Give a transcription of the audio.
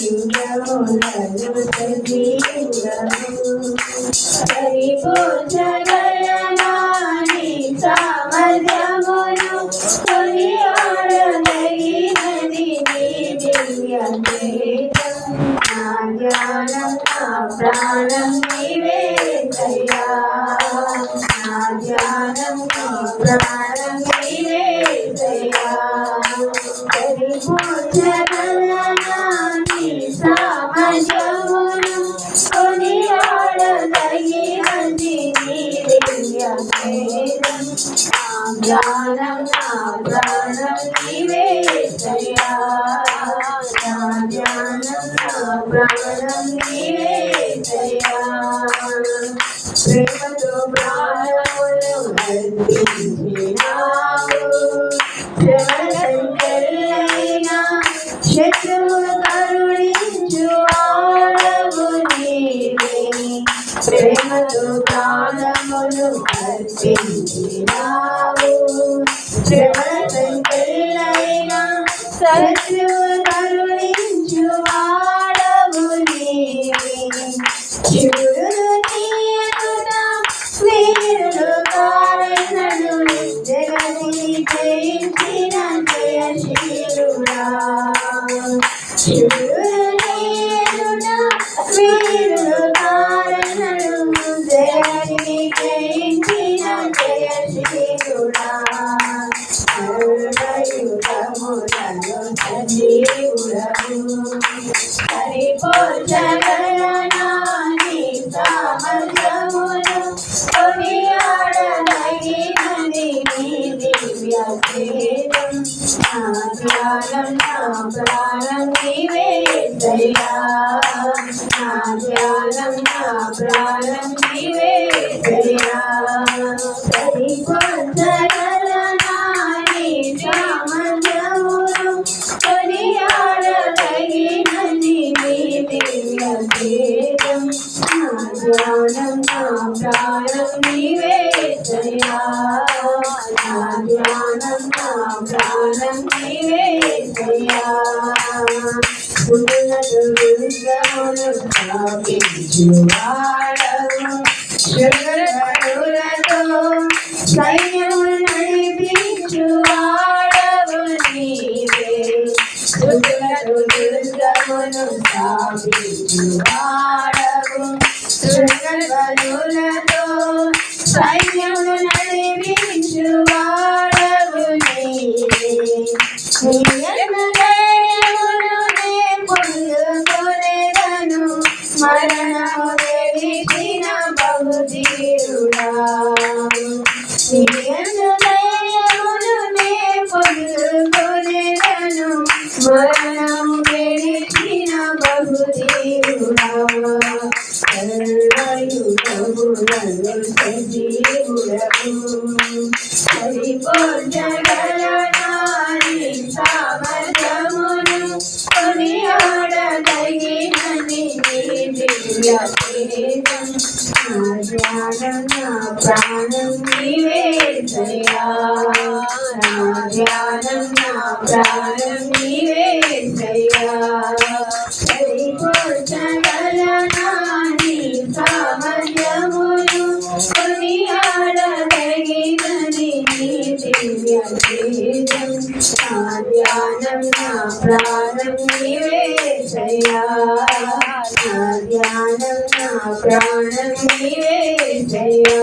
యుగములను సజీవుడవు పరిపోషగలనాని సామర్థ్యమును కొనియాడదగినది నీ దివ్య తేజం నా ధ్యానం నా ప్రాణం నీవేసయ్యా నా ధ్యానం నా ప్రాణం నీవేసయ్యా పరిపోషగలనాని సామర్థ్యమును కొనియాడదగినది నీ దివ్య తేజం నా ధ్యానం నా ప్రాణం నీవేసయ్యా నా ధ్యానం నా ప్రాణం నీవేసయ్యా ప్రేమతో ప్రాణములు అర్పించినావు శ్రమలంకెల్లైనా శత్రువులు కరుణించు వాడవు నీవే ప్రేమతో ప్రాణములు అర్పించినావు శ్రమలంకెల్లైనా శత్రువులు కరుణించు వాడవు నీవే శూరుడు తీయనుట వీరుడు కారణుడు జగతిని జయించిన జయశీలుడా శూరుడు తీయనుట వీరుడు కారణుడు జగతిని జయించిన జయశీలుడా సర్వయుగములను సజీవుడవు పరిపోషగలనాని సామర్థ్యమును కొనియాడదగినది నీ దివ్య తేజం నా ధ్యానం నా ప్రాణం నీవేసయ్యా నా ధ్యానం నా ప్రాణం నీవేసయ్యా పరిపోషగలనాని సామర్థ్యమును కొనియాడదగినది నీ దివ్య తేజం నా ధ్యానం నా ప్రాణం నీవేసయ్యా నా ధ్యానం నా ప్రాణం నీవేసయ్యా ఉన్నత దుర్గమును స్థాపించువాడవు శుభ్రపరులతో సైన్యమును నడిపించువాడవు నీవే దుర్గమును స్థాపించువాడవు శుభ్రపరులతో సైన్యమును నడిపించువాడవు నీవే పొందుకొనేదను మరణము గెలిచిన బహుధీరుడా దయమునే పొందుకొనేదను మరణము గెలిచిన బహుధీరుడా సర్వయుగములను సజీవుడవు పరిపోషగలనాని సామర్థ్యమును కొనియాడదగినది నీ దివ్య తేజం నా ధ్యానం నా ప్రాణం నీవేసయ్యా నా ధ్యానం నా ప్రాణం నీవేసయ్యా పరిపోషగలనాని సామర్థ్యమును కొనియాడదగినది నీ దివ్య తేజం నా ధ్యానం నా ప్రాణం నీవేసయ్యా నా ధ్యానం నా ప్రాణం నీవేసయ్యా